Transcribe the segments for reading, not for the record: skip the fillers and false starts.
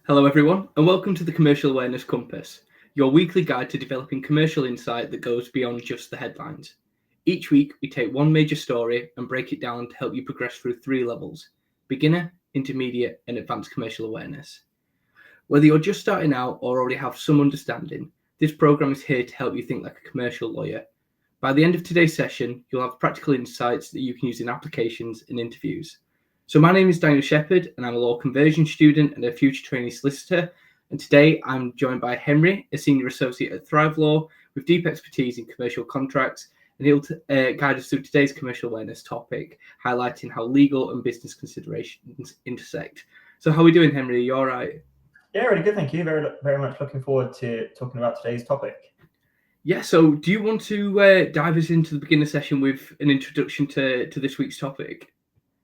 Hello, everyone, and welcome to the Commercial Awareness Compass, your weekly guide to developing commercial insight that goes beyond just the headlines. Each week, we take one major story and break it down to help you progress through three levels: beginner, intermediate, and advanced commercial awareness. Whether you're just starting out or already have some understanding, this program is here to help you think like a commercial lawyer. By the end of today's session, you'll have practical insights that you can use in applications and interviews. So my name is Daniel Shepherd, and I'm a law conversion student and a future trainee solicitor. And today I'm joined by Henry, a senior associate at Thrive Law with deep expertise in commercial contracts, and he'll guide us through today's commercial awareness topic, highlighting how legal and business considerations intersect. So how are we doing, Henry? Are you all right? Yeah, really good, thank you. Very much looking forward to talking about today's topic. Yeah, so do you want to dive us into the beginner session with an introduction to this week's topic?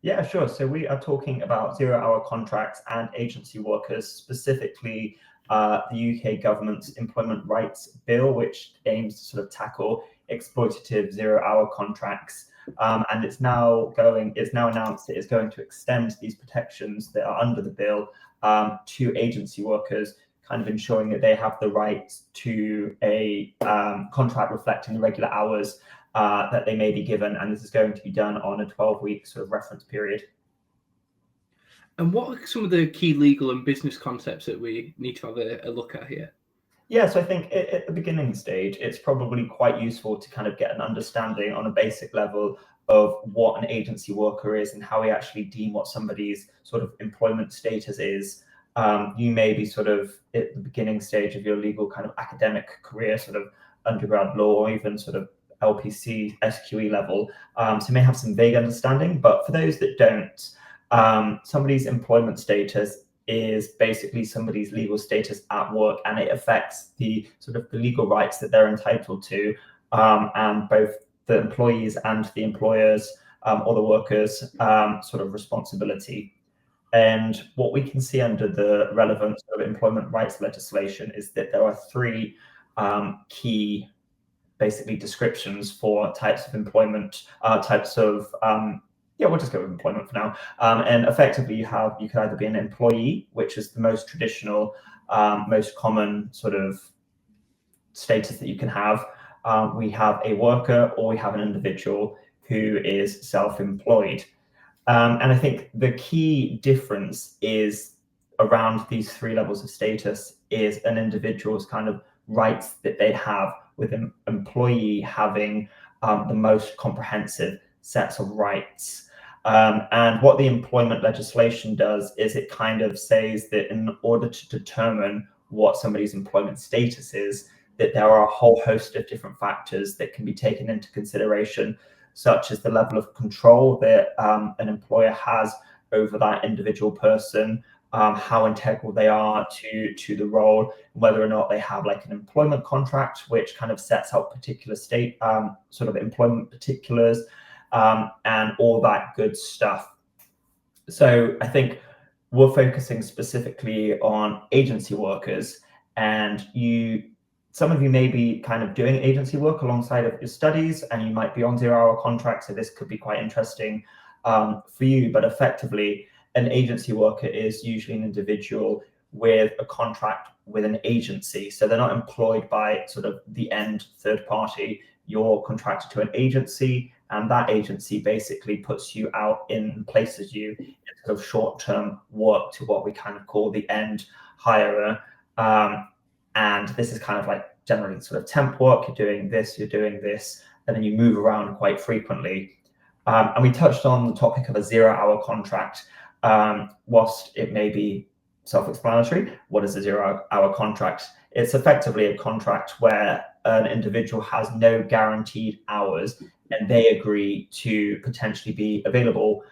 Yeah, sure. So we are talking about zero-hour contracts and agency workers, specifically the UK government's Employment Rights Bill, which aims to sort of tackle exploitative zero-hour contracts. And it's now announced that it's going to extend these protections that are under the bill to agency workers, kind of ensuring that they have the right to a contract reflecting the regular hours that they may be given, and this is going to be done on a 12-week sort of reference period. And what are some of the key legal and business concepts that we need to have a look at here? Yeah, so I think at the beginning stage, it's probably quite useful to kind of get an understanding on a basic level of what an agency worker is and how we actually deem what somebody's sort of employment status is. You may be sort of at the beginning stage of your legal kind of academic career, sort of undergrad law, or even sort of LPC, SQE level, so you may have some vague understanding. But for those that don't, somebody's employment status is basically somebody's legal status at work, and it affects the sort of the legal rights that they're entitled to, and both the employees and the employers or the workers' sort of responsibility. And what we can see under the relevant sort of employment rights legislation is that there are three key basically descriptions for types of employment, we'll just go with employment for now. And effectively, you could either be an employee, which is the most traditional, most common sort of status that you can have. We have a worker, or we have an individual who is self-employed. And I think the key difference is around these three levels of status is an individual's kind of rights that they have, with an employee having the most comprehensive sets of rights. And what the employment legislation does is it kind of says that in order to determine what somebody's employment status is, that there are a whole host of different factors that can be taken into consideration, such as the level of control that an employer has over that individual person, how integral they are to the role, whether or not they have like an employment contract, which kind of sets out particular state sort of employment particulars, and all that good stuff. So I think we're focusing specifically on agency workers, and some of you may be kind of doing agency work alongside of your studies, and you might be on zero-hour contracts, so this could be quite interesting for you. But effectively, an agency worker is usually an individual with a contract with an agency. So they're not employed by sort of the end third party. You're contracted to an agency, and that agency basically puts you out and places you in sort of short-term work to what we kind of call the end hirer. And this is kind of like generally sort of temp work. You're doing this, and then you move around quite frequently. And we touched on the topic of a zero-hour contract. Whilst it may be self-explanatory, what is a zero-hour contract? It's effectively a contract where an individual has no guaranteed hours, and they agree to potentially be available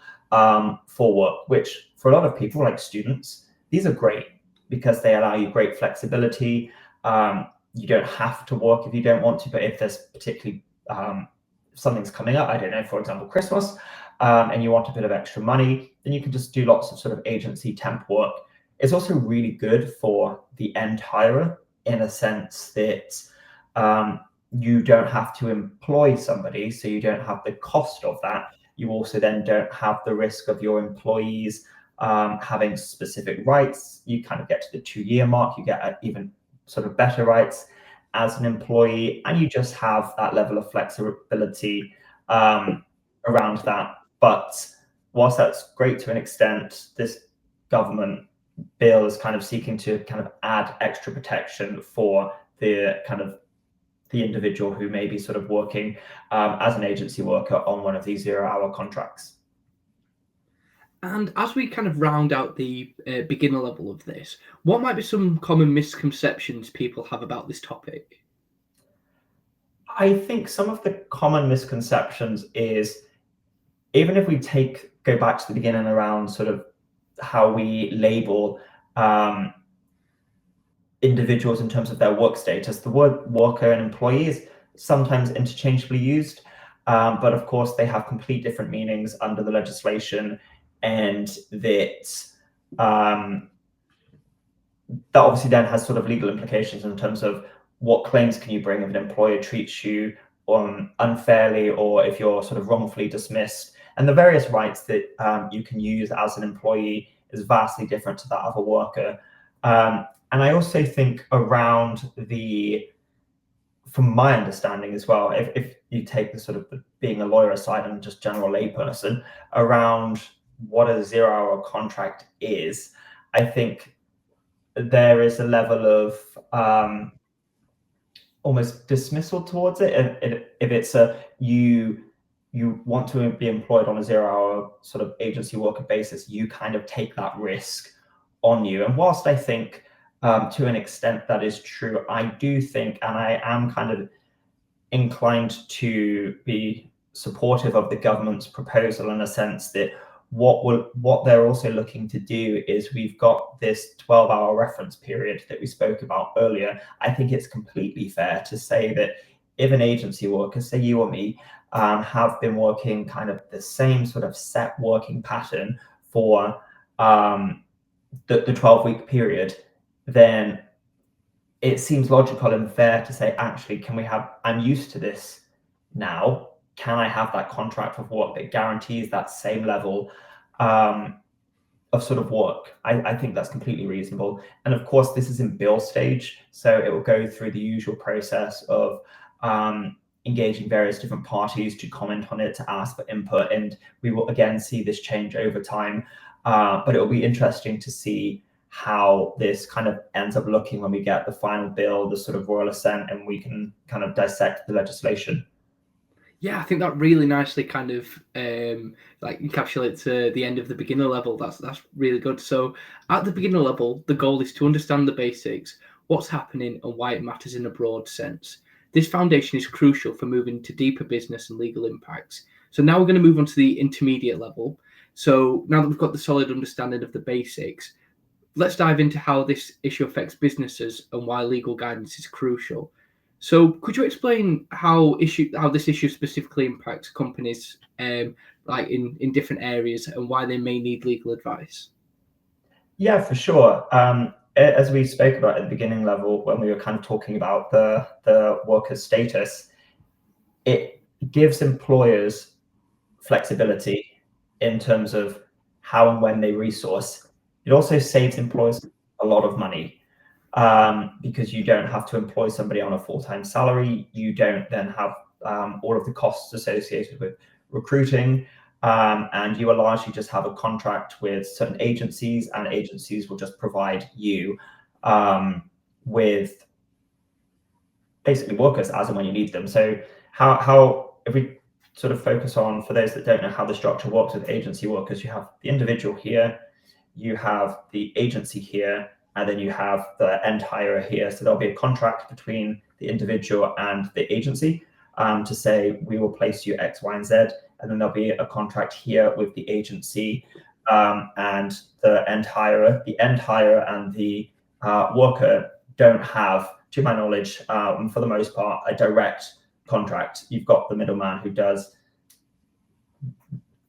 for work, which for a lot of people, like students, these are great because they allow you great flexibility. You don't have to work if you don't want to, but if there's particularly something's coming up, I don't know, for example, Christmas, and you want a bit of extra money, then you can just do lots of sort of agency temp work. It's also really good for the end hirer in a sense that you don't have to employ somebody, so you don't have the cost of that. You also then don't have the risk of your employees having specific rights. You kind of get to the 2-year mark, you get even sort of better rights as an employee, and you just have that level of flexibility around that. But whilst that's great to an extent, this government bill is kind of seeking to kind of add extra protection for the kind of the individual who may be sort of working as an agency worker on one of these 0-hour contracts. And as we kind of round out the beginner level of this, what might be some common misconceptions people have about this topic? I think some of the common misconceptions is, even if we go back to the beginning around sort of how we label individuals in terms of their work status, the word worker and employee is sometimes interchangeably used, but of course they have complete different meanings under the legislation, and that obviously then has sort of legal implications in terms of what claims can you bring if an employer treats you unfairly, or if you're sort of wrongfully dismissed. And the various rights that you can use as an employee is vastly different to that of a worker. And I also think around from my understanding as well, if you take the sort of being a lawyer aside and just general layperson, around what a 0-hour contract is, I think there is a level of almost dismissal towards it. If it's you want to be employed on a 0-hour sort of agency worker basis, you kind of take that risk on you. And whilst I think to an extent that is true, I do think, and I am kind of inclined to be supportive of the government's proposal in a sense that what they're also looking to do is, we've got this 12-hour reference period that we spoke about earlier. I think it's completely fair to say that if an agency worker, say you or me, have been working kind of the same sort of set working pattern for the 12-week period, then it seems logical and fair to say, actually, I'm used to this now. Can I have that contract of work that guarantees that same level of sort of work? I think that's completely reasonable. And of course, this is in bill stage, so it will go through the usual process of engaging various different parties to comment on it, to ask for input, and we will again see this change over time. But it will be interesting to see how this kind of ends up looking when we get the final bill, the sort of royal assent, and we can kind of dissect the legislation. Yeah, I think that really nicely kind of like encapsulates the end of the beginner level. That's really good. So at the beginner level, the goal is to understand the basics, what's happening and why it matters in a broad sense. This foundation is crucial for moving to deeper business and legal impacts. So now we're going to move on to the intermediate level. So now that we've got the solid understanding of the basics, let's dive into how this issue affects businesses and why legal guidance is crucial. So could you explain how this issue specifically impacts companies like in different areas, and why they may need legal advice? Yeah, for sure. As we spoke about at the beginning level, when we were kind of talking about the worker's status, it gives employers flexibility in terms of how and when they resource. It also saves employers a lot of money, because you don't have to employ somebody on a full-time salary. You don't then have all of the costs associated with recruiting, and you will largely just have a contract with certain agencies, and agencies will just provide you with basically workers as and when you need them. So how if we sort of focus on, for those that don't know how the structure works with agency workers, you have the individual here, you have the agency here, and then you have the end hirer here. So there'll be a contract between the individual and the agency to say, we will place you X, Y, and Z. And then there'll be a contract here with the agency and the end hirer. The end hirer and the worker don't have, to my knowledge, for the most part, a direct contract. You've got the middleman who does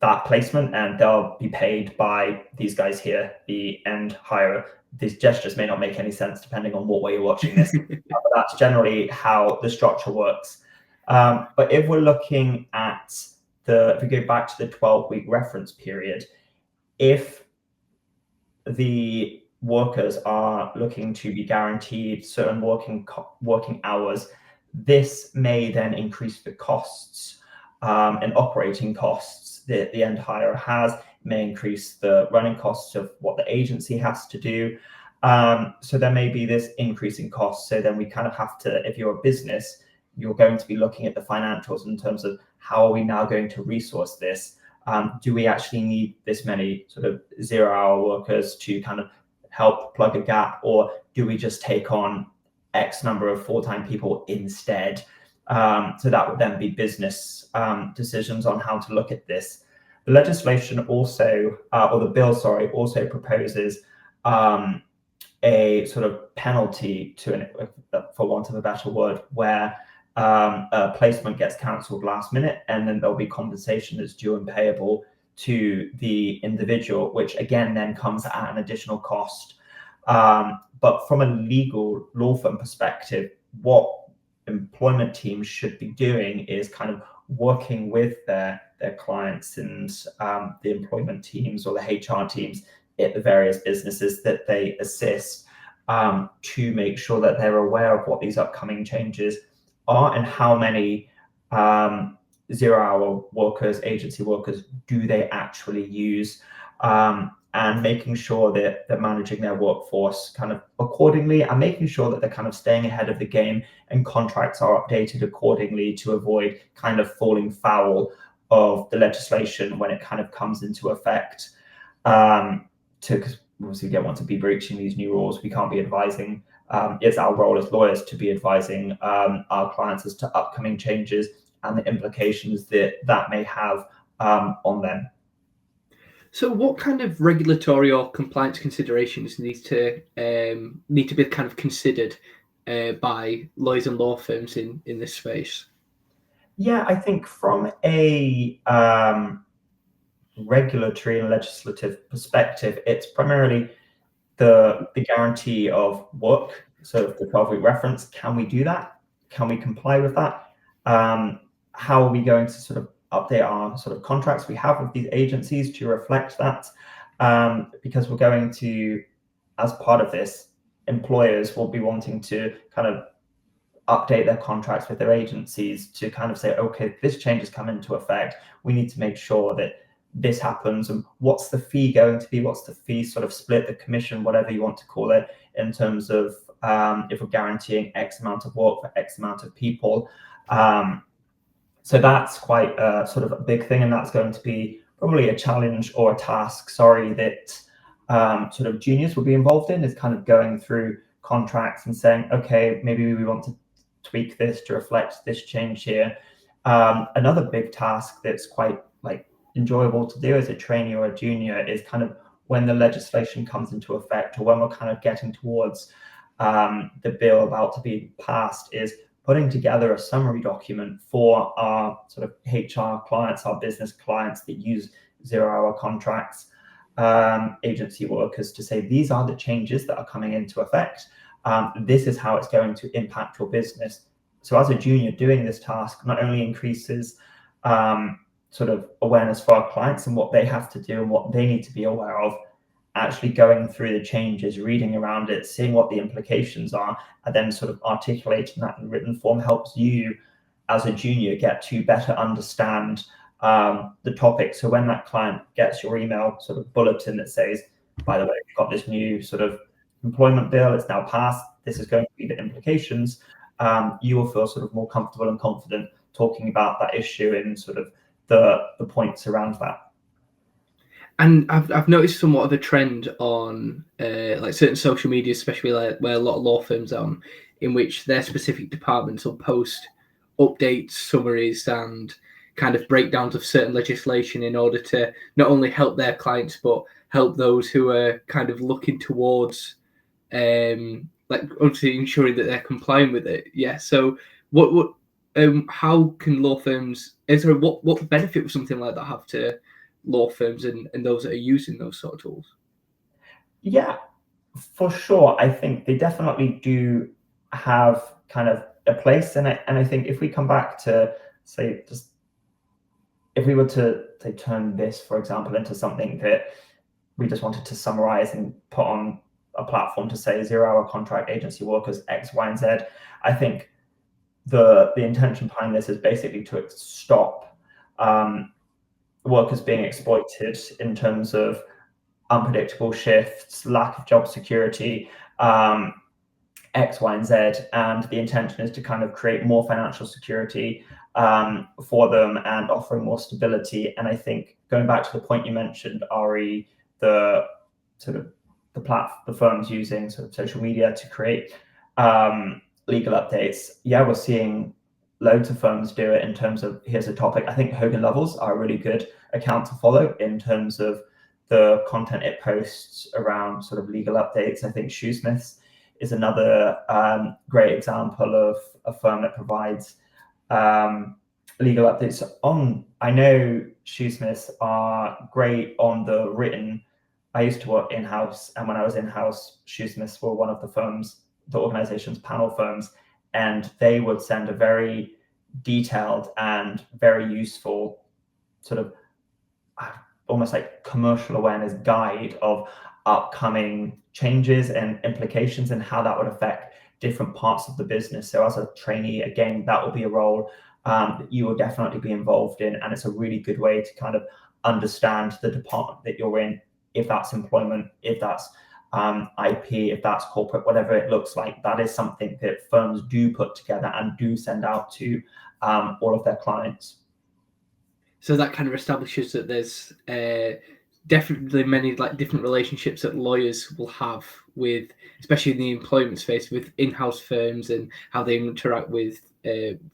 that placement, and they'll be paid by these guys here, the end hirer. These gestures may not make any sense depending on what way you're watching this, but that's generally how the structure works. But if we're looking at if we go back to the 12-week reference period, if the workers are looking to be guaranteed certain working hours, this may then increase the costs and operating costs that the end hire has, may increase the running costs of what the agency has to do. So there may be this increase in costs. So then we kind of have to, if you're a business, you're going to be looking at the financials in terms of how are we now going to resource this? Do we actually need this many sort of 0-hour workers to kind of help plug a gap, or do we just take on X number of full-time people instead? So that would then be business decisions on how to look at this. The legislation also, or the bill, sorry, also proposes a sort of penalty to, for want of a better word, where a placement gets cancelled last minute, and then there'll be compensation that's due and payable to the individual, which again then comes at an additional cost. But from a legal law firm perspective, what employment teams should be doing is kind of working with their clients and the employment teams or the HR teams at the various businesses that they assist, to make sure that they're aware of what these upcoming changes are and how many 0-hour workers, agency workers, do they actually use, and making sure that they're managing their workforce kind of accordingly, and making sure that they're kind of staying ahead of the game and contracts are updated accordingly to avoid kind of falling foul of the legislation when it kind of comes into effect. Because obviously we don't want to be breaching these new rules. We can't be advising. It's our role as lawyers to be advising our clients as to upcoming changes and the implications that that may have on them. So, what kind of regulatory or compliance considerations need to be kind of considered by lawyers and law firms in this space? Yeah, I think from a regulatory and legislative perspective, it's primarily the guarantee of work. So the 12-week reference, can we do that? Can we comply with that? How are we going to sort of update our sort of contracts we have with these agencies to reflect that? Because we're going to, as part of this, employers will be wanting to kind of update their contracts with their agencies to kind of say, okay, this change has come into effect. We need to make sure that this happens, and what's the fee going to be? What's the fee sort of split, the commission, whatever you want to call it, in terms of if we're guaranteeing X amount of work for X amount of people. So that's quite sort of a big thing, and that's going to be probably a challenge or a task, that sort of juniors will be involved in, is kind of going through contracts and saying, okay, maybe we want to tweak this to reflect this change here. Another big task that's quite enjoyable to do as a trainee or a junior is kind of when the legislation comes into effect, or when we're kind of getting towards the bill about to be passed, is putting together a summary document for our sort of HR clients, our business clients that use 0-hour contracts, agency workers, to say these are the changes that are coming into effect. This is how it's going to impact your business. So as a junior, doing this task not only increases sort of awareness for our clients and what they have to do and what they need to be aware of, actually going through the changes, reading around it, seeing what the implications are, and then sort of articulating that in written form helps you as a junior get to better understand the topic. So when that client gets your email sort of bulletin that says, by the way, we've got this new sort of employment bill, it's now passed, this is going to be the implications, you will feel sort of more comfortable and confident talking about that issue and sort of the points around that. And I've noticed somewhat of a trend on certain social media, especially where a lot of law firms are on, in which their specific departments will post updates, summaries, and kind of breakdowns of certain legislation in order to not only help their clients but help those who are kind of looking towards obviously ensuring that they're complying with it. Yeah. So what how can law firms? What benefit would something like that have to law firms and those that are using those sort of tools? Yeah, for sure. I think they definitely do have kind of a place in it. And I think if we come back to say, just if we were to say turn this, for example, into something that we just wanted to summarize and put on a platform to say 0-hour contract agency workers X, Y, and Z. I think the intention behind this is basically to stop workers being exploited in terms of unpredictable shifts, lack of job security, X, Y, and Z. And the intention is to kind of create more financial security for them and offering more stability. And I think going back to the point you mentioned, Ari, the sort of the firms using sort of social media to create legal updates. Yeah, we're seeing loads of firms do it in terms of, here's a topic. I think Hogan Lovells are a really good account to follow in terms of the content it posts around sort of legal updates. I think Shoesmiths is another great example of a firm that provides legal updates on. I know Shoesmiths are great on the written. I used to work in-house, and when I was in-house, Shoesmiths were one of the firms, the organization's panel firms, and they would send a very detailed and very useful sort of almost like commercial awareness guide of upcoming changes and implications and how that would affect different parts of the business. So as a trainee, again, that will be a role that you will definitely be involved in, and it's a really good way to kind of understand the department that you're in, if that's employment, if that's IP, if that's corporate, whatever it looks like. That is something that firms do put together and do send out to all of their clients. So that kind of establishes that there's definitely many like different relationships that lawyers will have with, especially in the employment space, with in-house firms and how they interact with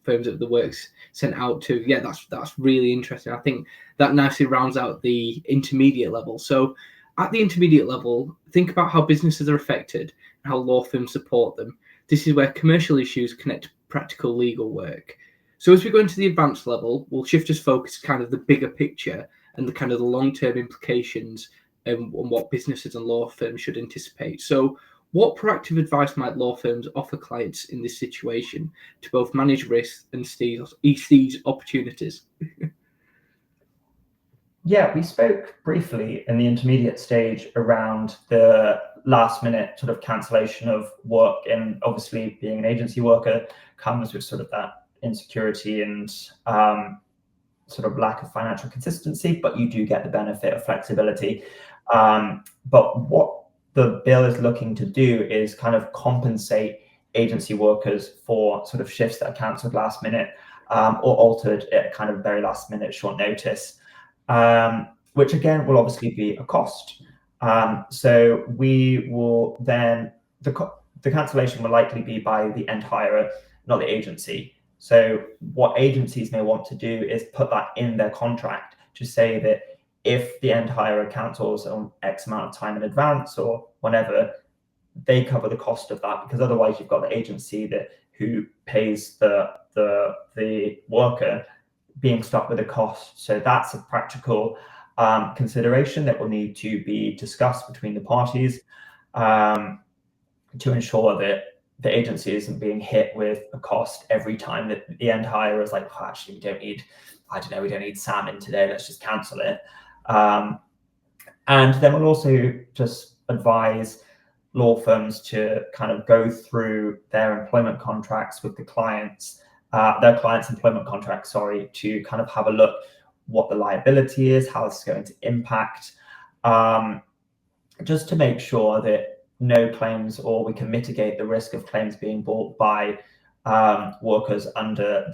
firms that the work's sent out to. Yeah, that's really interesting. I think that nicely rounds out the intermediate level. So at the intermediate level, think about how businesses are affected and how law firms support them. This is where commercial issues connect to practical legal work. So as we go into the advanced level, we'll shift us focus to kind of the bigger picture and the kind of the long-term implications on what businesses and law firms should anticipate. So what proactive advice might law firms offer clients in this situation to both manage risks and seize opportunities? Yeah, we spoke briefly in the intermediate stage around the last minute sort of cancellation of work, and obviously being an agency worker comes with sort of that insecurity and sort of lack of financial consistency, but you do get the benefit of flexibility. But what the bill is looking to do is kind of compensate agency workers for sort of shifts that are cancelled last minute or altered at kind of very last minute short notice. Which again will obviously be a cost. So we will then, the cancellation will likely be by the end hirer, not the agency. So what agencies may want to do is put that in their contract to say that if the end hirer cancels on X amount of time in advance or whenever, they cover the cost of that, because otherwise you've got the agency who pays the worker being stuck with a cost. So that's a practical consideration that will need to be discussed between the parties to ensure that the agency isn't being hit with a cost every time that the end hire is like, oh, actually, we don't need salmon today, let's just cancel it. And then we'll also just advise law firms to kind of go through their employment contracts with their clients' employment contracts, to kind of have a look what the liability is, how it's going to impact, just to make sure that no claims, or we can mitigate the risk of claims being brought by workers under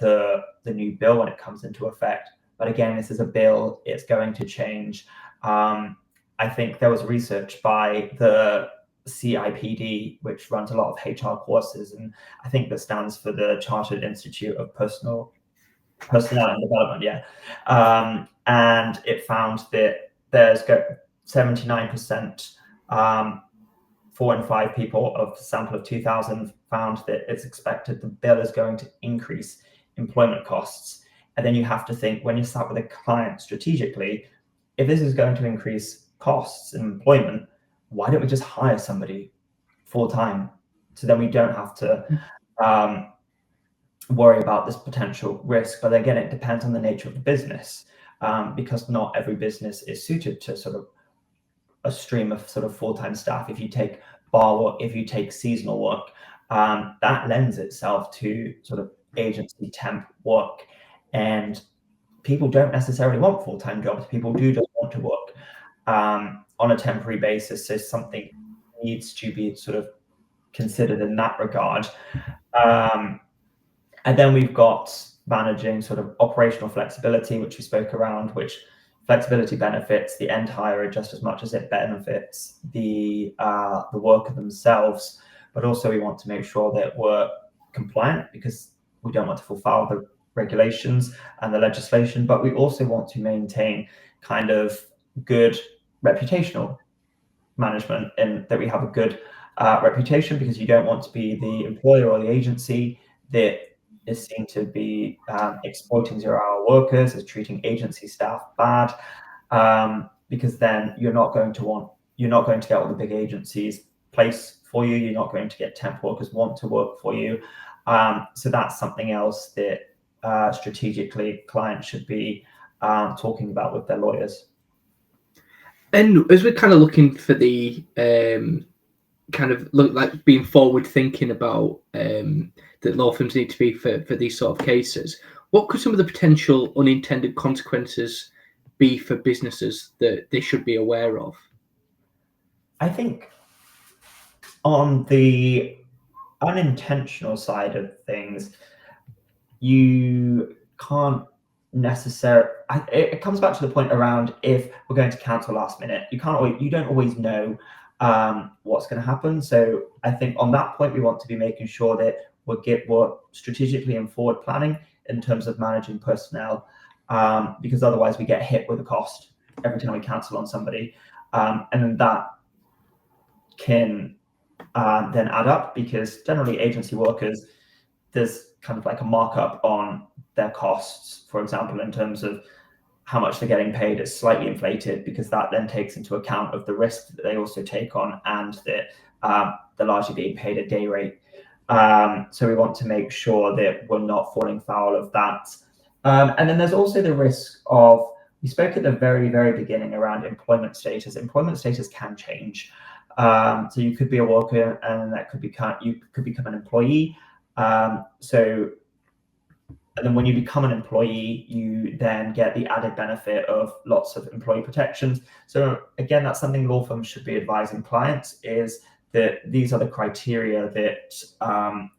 the new bill when it comes into effect. But again, this is a bill, it's going to change. I think there was research by the CIPD, which runs a lot of HR courses, and I think that stands for the Chartered Institute of Personnel and Development, and it found that there's 79%, 4 in 5 people of a sample of 2,000 found that it's expected the bill is going to increase employment costs. And then you have to think, when you start with a client strategically, if this is going to increase costs in employment, why don't we just hire somebody full time? So then we don't have to worry about this potential risk. But again, it depends on the nature of the business, because not every business is suited to sort of a stream of sort of full-time staff, if you take bar work, if you take seasonal work, that lends itself to sort of agency temp work. And people don't necessarily want full-time jobs. People do just want to work on a temporary basis. So something needs to be sort of considered in that regard. And then we've got managing sort of operational flexibility, which we spoke around, which flexibility benefits the end hirer just as much as it benefits the worker themselves. But also we want to make sure that we're compliant, because we don't want to fulfill the regulations and the legislation, but we also want to maintain kind of good reputational management, and that we have a good reputation, because you don't want to be the employer or the agency that is seen to be exploiting zero-hour workers, is treating agency staff bad, because then you're not going to get all the big agencies place for you. You're not going to get temp workers want to work for you. So that's something else that strategically clients should be talking about with their lawyers. And as we're kind of looking for the kind of look like being forward thinking about that law firms need to be for these sort of cases, what could some of the potential unintended consequences be for businesses that they should be aware of? I think on the unintentional side of things, you can't necessarily, it comes back to the point around, if we're going to cancel last minute, you don't always know what's going to happen. So I think on that point, we want to be making sure that we're strategically and forward planning in terms of managing personnel, because otherwise we get hit with a cost every time we cancel on somebody, and then that can then add up, because generally agency workers, there's kind of like a markup on their costs, for example, in terms of how much they're getting paid is slightly inflated, because that then takes into account of the risk that they also take on, and that they're largely being paid a day rate. So we want to make sure that we're not falling foul of that. And then there's also the risk of, we spoke at the very, very beginning around employment status. Employment status can change. So you could be a worker, and you could become an employee. And then when you become an employee, you then get the added benefit of lots of employee protections. So again, that's something law firms should be advising clients, is that these are the criteria that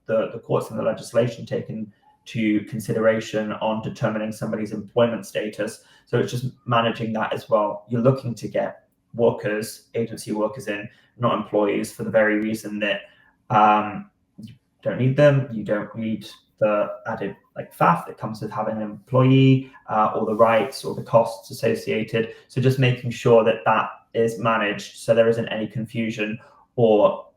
the courts and the legislation take into consideration on determining somebody's employment status. So it's just managing that as well. You're looking to get workers, agency workers in, not employees, for the very reason that you don't need them. You don't need the added faff that comes with having an employee, or the rights or the costs associated. So just making sure that that is managed, so there isn't any confusion, or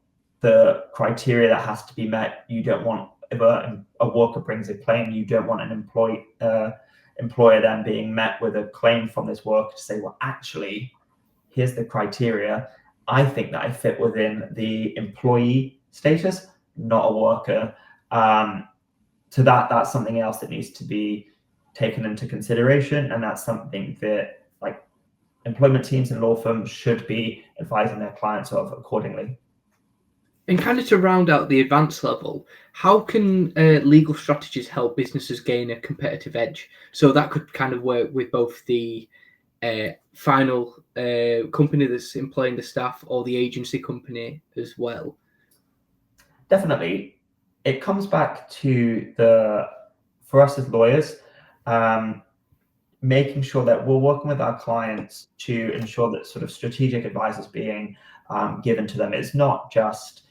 the criteria that has to be met. You don't want, if a worker brings a claim, you don't want an employer then being met with a claim from this worker to say, well, actually, here's the criteria. I think that I fit within the employee status, not a worker. So that's something else that needs to be taken into consideration, and that's something that employment teams and law firms should be advising their clients of accordingly. And kind of to round out the advanced level, how can legal strategies help businesses gain a competitive edge? So that could kind of work with both the final company that's employing the staff, or the agency company as well. Definitely. It comes back to for us as lawyers, making sure that we're working with our clients to ensure that sort of strategic advice is being given to them. It's not just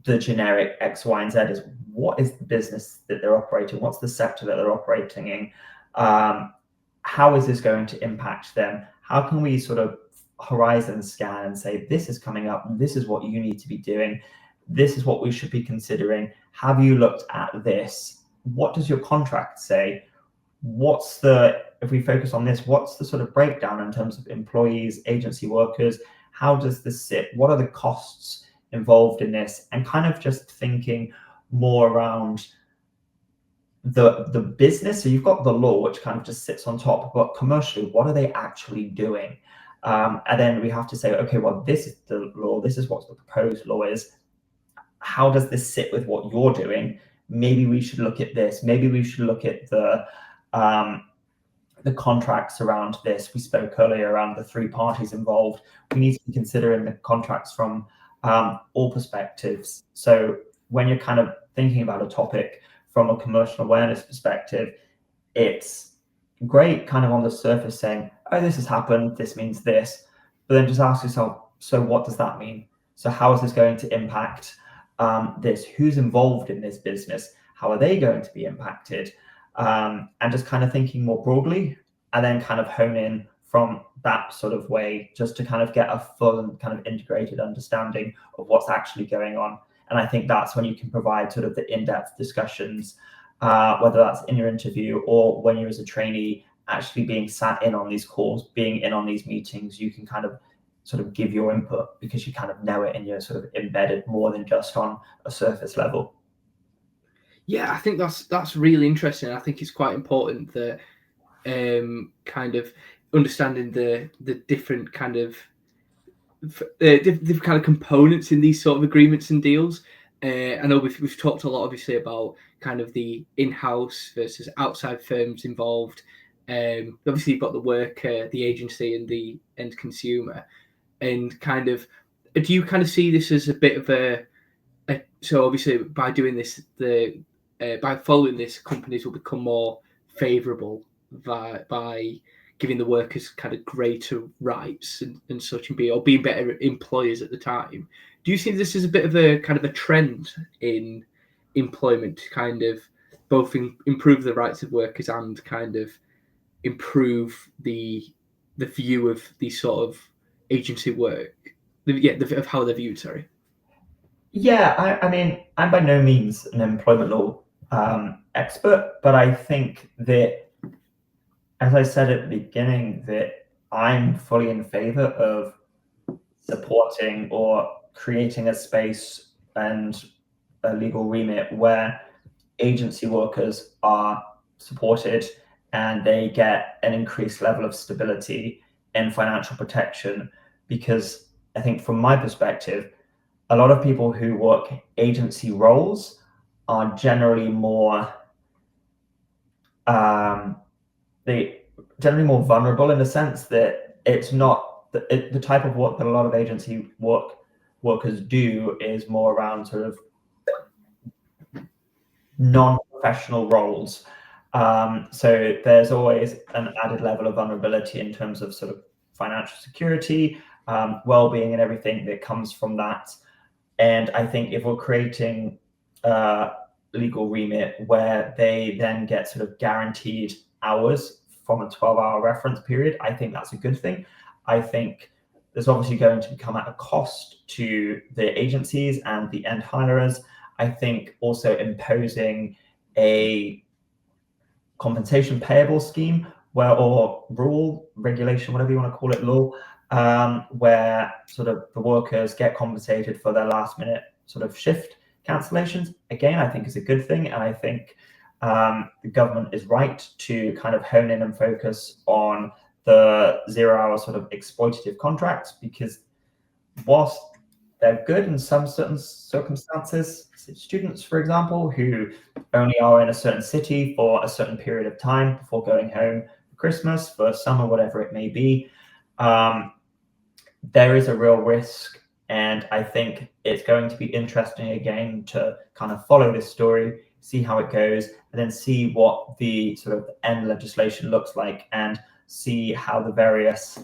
the generic X, Y, and Z. Is what is the business that they're operating? What's the sector that they're operating in? How is this going to impact them? How can we sort of horizon scan and say, this is coming up, this is what you need to be doing, this is what we should be considering. Have you looked at this? What does your contract say? If we focus on this, what's the sort of breakdown in terms of employees, agency workers? How does this sit? What are the costs involved in this? And kind of just thinking more around the business. So you've got the law, which kind of just sits on top, but commercially, what are they actually doing? And then we have to say, okay, well, this is the law, this is what the proposed law is. How does this sit with what you're doing? Maybe we should look at this. Maybe we should look at the contracts around this. We spoke earlier around the three parties involved. We need to be considering the contracts from all perspectives. So when you're kind of thinking about a topic from a commercial awareness perspective, it's great kind of on the surface saying, oh, this has happened, this means this, but then just ask yourself, so what does that mean? So how is this going to impact this? Who's involved in this business? How are they going to be impacted? And just kind of thinking more broadly, and then kind of hone in from that sort of way, just to kind of get a full and kind of integrated understanding of what's actually going on. And I think that's when you can provide sort of the in-depth discussions, whether that's in your interview or when you're as a trainee actually being sat in on these calls, being in on these meetings. You can kind of sort of give your input because you kind of know it and you're sort of embedded more than just on a surface level. Yeah, I think that's really interesting. I think it's quite important that kind of understanding the different kind of different kind of components in these sort of agreements and deals. I know we've talked a lot, obviously, about kind of the in-house versus outside firms involved. Obviously, you've got the worker, the agency, and the end consumer. And kind of, do you kind of see this as a bit of so obviously by doing this, by following this, companies will become more favourable by giving the workers kind of greater rights and such, and being better employers at the time. Do you see this as a bit of a kind of a trend in employment to kind of both improve the rights of workers and kind of improve the view of the sort of agency work, of how they're viewed? Sorry. Yeah, I mean, I'm by no means an employment law expert, but I think that, as I said at the beginning, that I'm fully in favor of supporting or creating a space and a legal remit where agency workers are supported and they get an increased level of stability and financial protection. Because I think from my perspective, a lot of people who work agency roles are generally more generally more vulnerable, in the sense that it's not the type of work that a lot of agency workers do is more around sort of non-professional roles. So there's always an added level of vulnerability in terms of sort of financial security, well-being, and everything that comes from that. And I think if we're creating a legal remit where they then get sort of guaranteed hours from a 12-hour reference period, I think that's a good thing. I think there's obviously going to come at a cost to the agencies and the end hirers. I think also imposing a compensation payable scheme or rule, regulation, whatever you want to call it, law, where sort of the workers get compensated for their last minute sort of shift cancellations, again, I think is a good thing. And I think the government is right to kind of hone in and focus on the 0-hour sort of exploitative contracts, because whilst they're good in some certain circumstances, students, for example, who only are in a certain city for a certain period of time before going home for Christmas, for summer, whatever it may be, there is a real risk. And I think it's going to be interesting again to kind of follow this story, see how it goes, and then see what the sort of end legislation looks like, and see how the various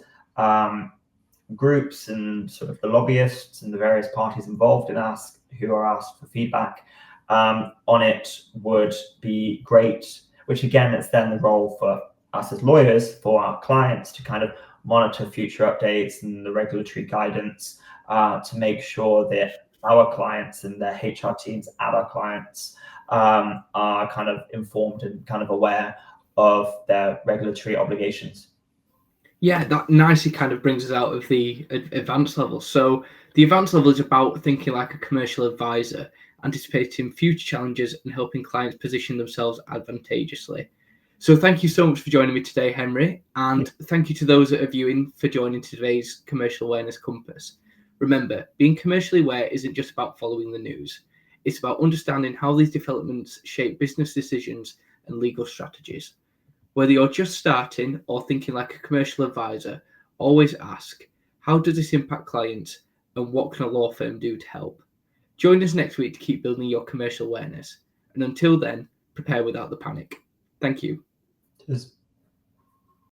groups and sort of the lobbyists and the various parties involved who are asked for feedback on it would be great. Which again, it's then the role for us as lawyers, for our clients, to kind of monitor future updates and the regulatory guidance to make sure that our clients and their HR teams at our clients are kind of informed and kind of aware of their regulatory obligations. Yeah, that nicely kind of brings us out of the advanced level. So the advanced level is about thinking like a commercial advisor, anticipating future challenges and helping clients position themselves advantageously. So thank you so much for joining me today, Henry, and thank you to those that are viewing for joining today's Commercial Awareness Compass. Remember, being commercially aware isn't just about following the news. It's about understanding how these developments shape business decisions and legal strategies. Whether you're just starting or thinking like a commercial advisor, always ask, how does this impact clients and what can a law firm do to help? Join us next week to keep building your commercial awareness. And until then, prepare without the panic. Thank you. Cheers.